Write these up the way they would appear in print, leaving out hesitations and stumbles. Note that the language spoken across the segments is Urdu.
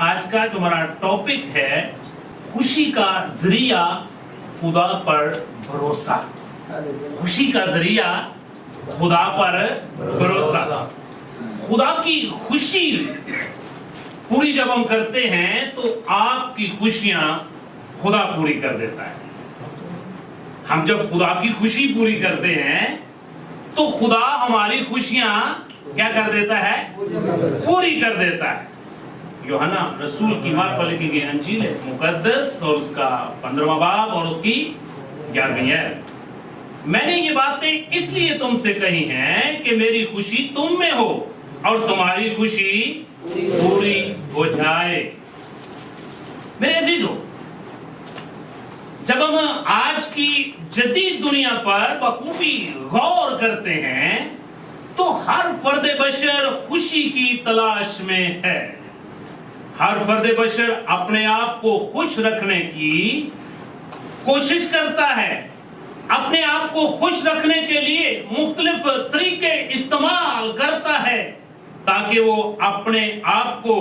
آج کا جو ہمارا ٹاپک ہے خوشی کا ذریعہ خدا پر بھروسہ. خوشی کا ذریعہ خدا پر بھروسہ. خدا کی خوشی پوری جب ہم کرتے ہیں تو آپ کی خوشیاں خدا پوری کر دیتا ہے. ہم جب خدا کی خوشی پوری کرتے ہیں تو خدا ہماری خوشیاں کیا کر دیتا ہے؟ پوری کر دیتا ہے. یوحنا رسول کی مارک پر لکھی گئی انجیل مقدس اور اس کا 15واں باب اور اس کی 11ویں آیت. میں نے یہ باتیں اس لیے تم سے کہی ہیں کہ میری خوشی تم میں ہو اور تمہاری خوشی پوری ہو جائے. میرے عزیزو، جب ہم آج کی جدید دنیا پر بخوبی غور کرتے ہیں تو ہر فرد بشر خوشی کی تلاش میں ہے. ہر فرد بشر اپنے آپ کو خوش رکھنے کی کوشش کرتا ہے. اپنے آپ کو خوش رکھنے کے لیے مختلف طریقے استعمال کرتا ہے تاکہ وہ اپنے آپ کو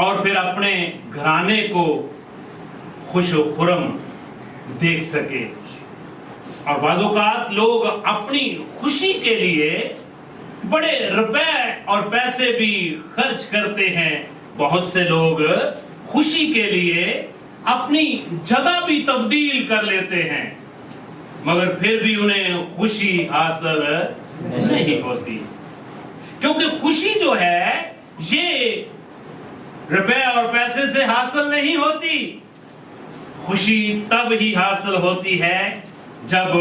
اور پھر اپنے گھرانے کو خوش و خرم دیکھ سکے. اور بعض اوقات لوگ اپنی خوشی کے لیے بڑے روپے اور پیسے بھی خرچ کرتے ہیں. بہت سے لوگ خوشی کے لیے اپنی جگہ بھی تبدیل کر لیتے ہیں مگر پھر بھی انہیں خوشی حاصل نہیں ہوتی. کیونکہ خوشی جو ہے یہ روپے اور پیسے سے حاصل نہیں ہوتی. خوشی تب ہی حاصل ہوتی ہے جب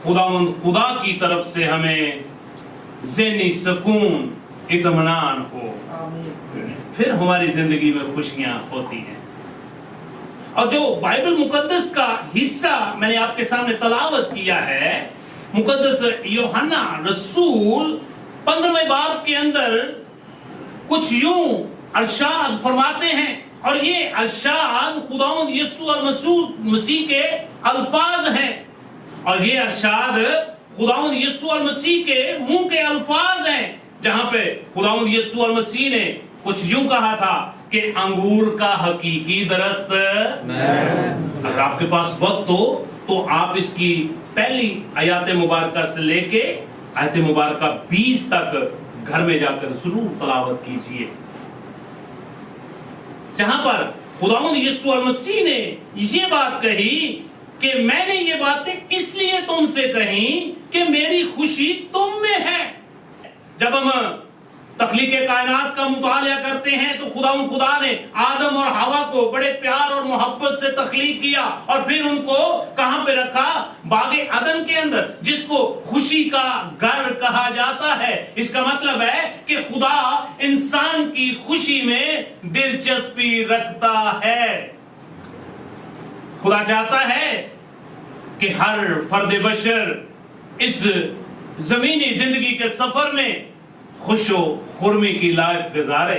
خدا کی طرف سے ہمیں ذہنی سکون اطمینان ہو، پھر ہماری زندگی میں خوشیاں ہوتی ہیں. اور جو بائبل مقدس کا حصہ میں نے آپ کے سامنے تلاوت کیا ہے، مقدس یوحنا رسول 15ویں باب کے اندر کچھ یوں ارشاد فرماتے ہیں، اور یہ ارشاد خداوند یسوع مسیح کے الفاظ ہیں. اور یہ ارشاد خداوند یسوع مسیح کے منہ کے الفاظ ہیں جہاں پہ خداوند یسوع مسیح نے کچھ یوں کہا تھا کہ انگور کا حقیقی درخت اگر آپ کے پاس وقت ہو تو آپ اس کی پہلی آیات مبارکہ سے لے کے آیت مبارکہ 20 تک گھر میں جا کر ضرور تلاوت کیجئے، جہاں پر خداوند یسوع مسیح نے یہ بات کہی کہ میں نے یہ باتیں اس لیے تم سے کہیں کہ میری خوشی تم میں ہے. جب ہم تخلیق کائنات کا مطالعہ کرتے ہیں تو خدا نے آدم اور حوا کو بڑے پیار اور محبت سے تخلیق کیا اور پھر ان کو کہاں پہ رکھا؟ باغ عدن کے اندر، جس کو خوشی کا گھر کہا جاتا ہے. اس کا مطلب ہے کہ خدا انسان کی خوشی میں دلچسپی رکھتا ہے. خدا چاہتا ہے کہ ہر فرد بشر اس زمینی زندگی کے سفر میں خوش و خرمی کی لائف گزارے.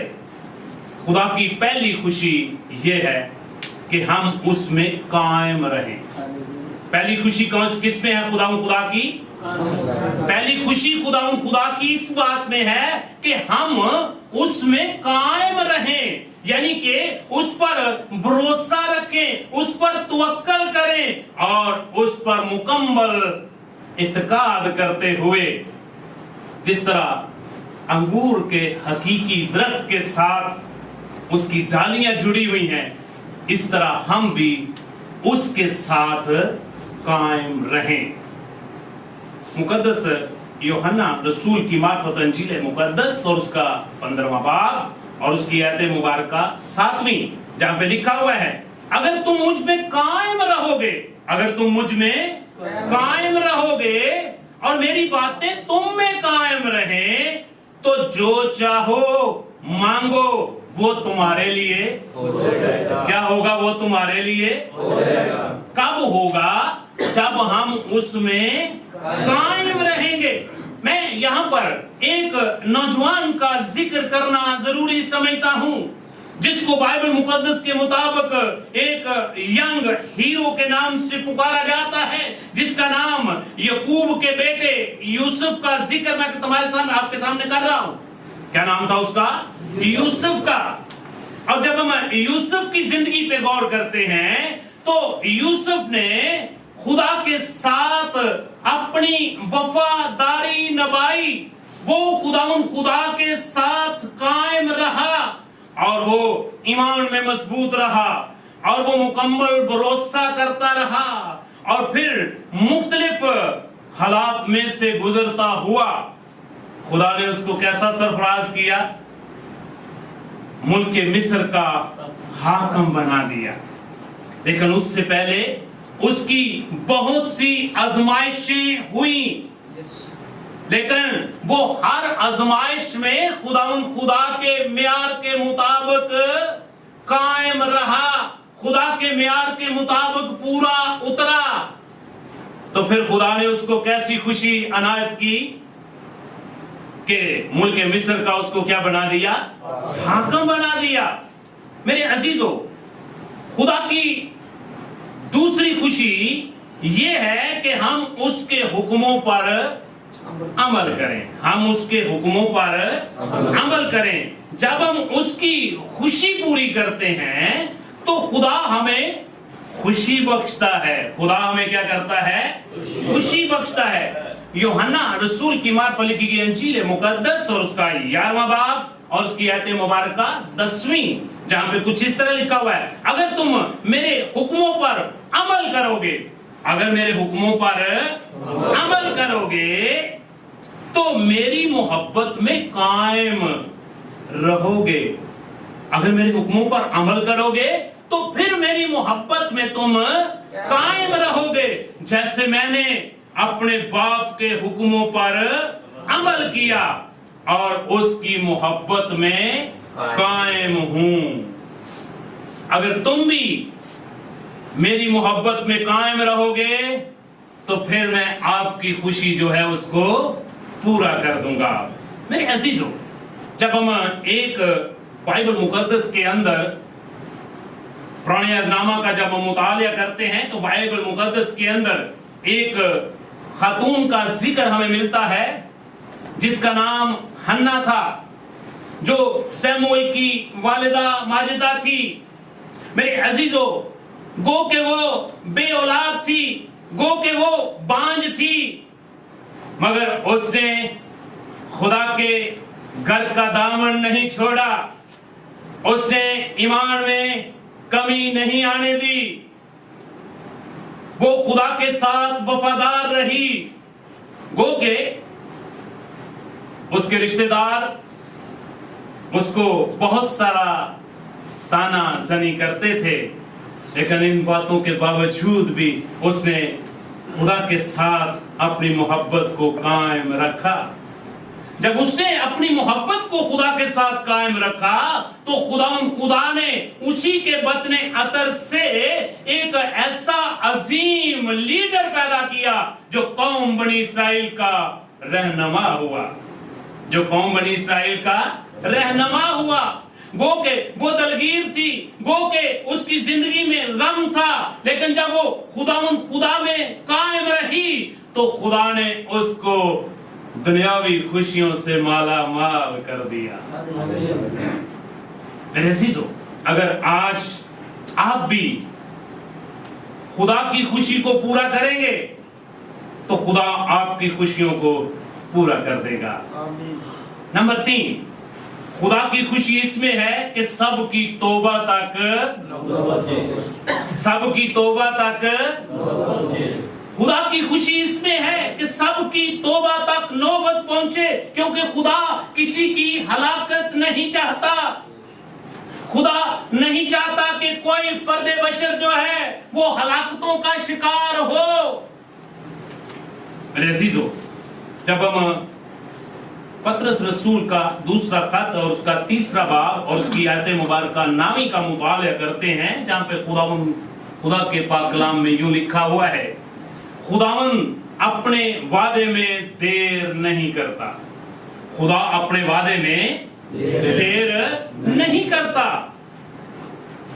خدا کی پہلی خوشی یہ ہے کہ ہم اس میں قائم رہیں. پہلی خوشی کس میں ہے؟ خدا کی پہلی خوشی خدا کی اس بات میں ہے کہ ہم اس میں قائم رہیں، یعنی کہ اس پر بھروسہ رکھیں، اس پر توکل کریں اور اس پر مکمل اعتقاد کرتے ہوئے جس طرح انگور کے حقیقی درخت کے ساتھ اس کی ڈالیاں جڑی ہوئی ہیں، اس طرح ہم بھی اس کے ساتھ قائم رہیں. مقدس یوحنا رسول کی معرفت انجیل مقدس اور اس کا 15واں باب اور اس کی آیت مبارکہ 7ویں، جہاں پہ لکھا ہوا ہے اگر تم مجھ میں قائم رہو گے، اگر تم مجھ میں قائم رہو گے اور میری باتیں تم میں قائم رہیں تو جو چاہو مانگو وہ تمہارے لیے ہو جائے گا. کیا ہوگا؟ وہ تمہارے لیے ہو جائے گا. کب ہوگا؟ جب ہم اس میں قائم رہیں گے. میں یہاں پر ایک نوجوان کا ذکر کرنا ضروری سمجھتا ہوں جس کو بائبل مقدس کے مطابق ایک ینگ ہیرو کے نام سے پکارا جاتا ہے، جس کا نام یعقوب کے بیٹے یوسف کا ذکر میں تمہارے سامنے آپ کے سامنے کر رہا ہوں. کیا نام تھا اس کا؟ یوسف کا. اور جب ہم یوسف کی زندگی پہ غور کرتے ہیں تو یوسف نے خدا کے ساتھ اپنی وفاداری نبھائی، وہ خدا کے ساتھ قائم رہا اور وہ ایمان میں مضبوط رہا اور وہ مکمل بھروسہ کرتا رہا، اور پھر مختلف حالات میں سے گزرتا ہوا خدا نے اس کو کیسا سرفراز کیا؟ ملک مصر کا حاکم بنا دیا۔ لیکن اس سے پہلے اس کی بہت سی آزمائشیں ہوئیں، لیکن وہ ہر آزمائش میں خدا کے معیار کے مطابق قائم رہا، خدا کے معیار کے مطابق پورا اترا۔ تو پھر خدا نے اس کو کیسی خوشی عنایت کی کہ ملک مصر کا اس کو کیا بنا دیا؟ حاکم بنا دیا۔ میرے عزیزو، خدا کی دوسری خوشی یہ ہے کہ ہم اس کے حکموں پر عمل کریں، ہم اس کے حکموں پر عمل کریں۔ جب ہم اس کی خوشی پوری کرتے ہیں تو خدا ہمیں خوشی بخشتا ہے۔ خدا ہمیں کیا کرتا ہے؟ خوشی بخشتا ہے۔ یوحنا رسول کی معرفت لکھی گئی انجیل مقدس اور اس کا 11واں باب اور اس کی آیت مبارکہ 10ویں، جہاں پہ کچھ اس طرح لکھا ہوا ہے، اگر تم میرے حکموں پر عمل کرو گے، اگر میرے حکموں پر عمل کرو گے تو میری محبت میں قائم رہو گے۔ اگر میرے حکموں پر عمل کرو گے تو پھر میری محبت میں تم قائم رہو گے، جیسے میں نے اپنے باپ کے حکموں پر عمل کیا اور اس کی محبت میں قائم ہوں۔ اگر تم بھی میری محبت میں قائم رہو گے تو پھر میں آپ کی خوشی جو ہے اس کو پورا کر دوں گا۔ میرے عزیزو، جب ہم ایک بائبل مقدس کے اندر پرانے عہد نامہ کا جب ہم مطالعہ کرتے ہیں تو بائبل مقدس کے اندر ایک خاتون کا ذکر ہمیں ملتا ہے جس کا نام ہنا تھا، جو سیموئیل کی والدہ ماجدہ تھی۔ میرے عزیزو، گو کہ وہ بے اولاد تھی، گو کہ وہ بانج تھی، مگر اس نے خدا کے گھر کا دامن نہیں چھوڑا، اس نے ایمان میں کمی نہیں آنے دی، وہ خدا کے ساتھ وفادار رہی۔ گو کہ اس کے رشتہ دار اس کو بہت سارا تانا زنی کرتے تھے، لیکن ان باتوں کے باوجود بھی اس نے خدا کے ساتھ اپنی محبت کو قائم رکھا۔ جب اس نے اپنی محبت کو خدا کے ساتھ قائم رکھا تو خدا نے اسی کے بطن عطر سے ایک ایسا عظیم لیڈر پیدا کیا جو قوم بنی اسرائیل کا رہنما ہوا، جو قوم بنی اسرائیل کا رہنما ہوا۔ گو کہ وہ دلگیر تھی، گو کہ اس کی زندگی میں غم تھا، لیکن جب وہ خدا میں قائم رہی تو خدا نے اس کو دنیاوی خوشیوں سے مالا مال کر دیا۔ میرے عزیزو، اگر آج آپ بھی خدا کی خوشی کو پورا کریں گے تو خدا آپ کی خوشیوں کو پورا کر دے گا۔ نمبر 3، خدا کی خوشی اس میں ہے کہ سب کی توبہ تک خدا کی خوشی اس میں ہے کہ سب کی توبہ تک نوبت پہنچے، کیونکہ خدا کسی کی ہلاکت نہیں چاہتا۔ خدا نہیں چاہتا کہ کوئی فرد بشر جو ہے وہ ہلاکتوں کا شکار ہو۔ میرے عزیزو، جب ہم پطرس رسول کا دوسرا خط اور اس کا 3 باب اور اس کی آیت مبارکہ 9 کا مطالعہ کرتے ہیں، جہاں پہ خدا کے پاک کلام میں یوں لکھا ہوا ہے، خداوند اپنے وعدے میں دیر نہیں کرتا۔ خدا اپنے وعدے میں دیر نہیں کرتا،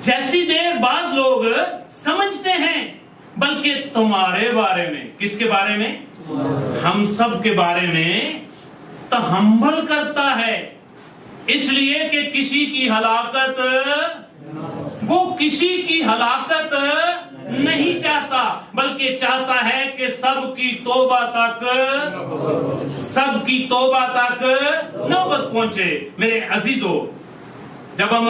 جیسی دیر بعض لوگ سمجھتے ہیں، بلکہ تمہارے بارے میں، کس کے بارے میں؟ ہم سب کے بارے میں تحمل کرتا ہے، اس لیے کہ کسی کی ہلاکت وہ کسی کی ہلاکت نہیں چاہتا، بلکہ چاہتا ہے کہ سب کی توبہ تک نوبت پہنچے۔ میرے عزیزو، جب ہم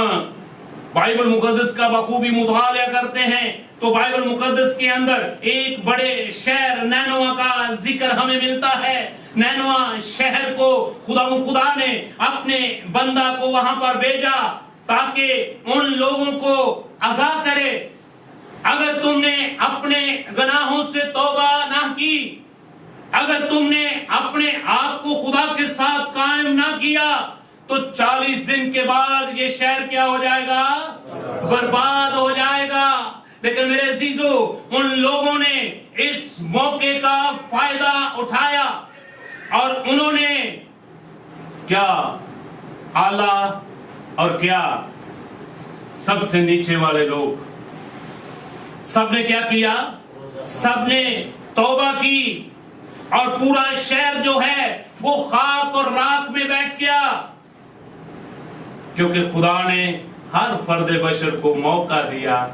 بائبل مقدس کا بخوبی مطالعہ کرتے ہیں تو بائبل مقدس کے اندر ایک بڑے شہر نینوہ کا ذکر ہمیں ملتا ہے۔ نینوہ شہر کو خدا نے اپنے بندہ کو وہاں پر بھیجا تاکہ ان لوگوں کو آگاہ کرے، اگر تم نے اپنے گناہوں سے توبہ نہ کی، اگر تم نے اپنے آپ کو خدا کے ساتھ قائم نہ کیا، تو 40 دن کے بعد یہ شہر کیا ہو جائے گا؟ برباد ہو جائے گا۔ لیکن میرے عزیزو، ان لوگوں نے اس موقع کا فائدہ اٹھایا اور انہوں نے کیا اعلیٰ اور کیا سب سے نیچے والے لوگ، سب نے کیا کیا؟ سب نے توبہ کی، اور پورا شہر جو ہے وہ خاک اور راکھ میں بیٹھ گیا، کیونکہ خدا نے ہر فرد بشر کو موقع دیا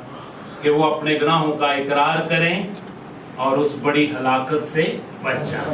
کہ وہ اپنے گناہوں کا اقرار کریں اور اس بڑی ہلاکت سے بچ جائیں۔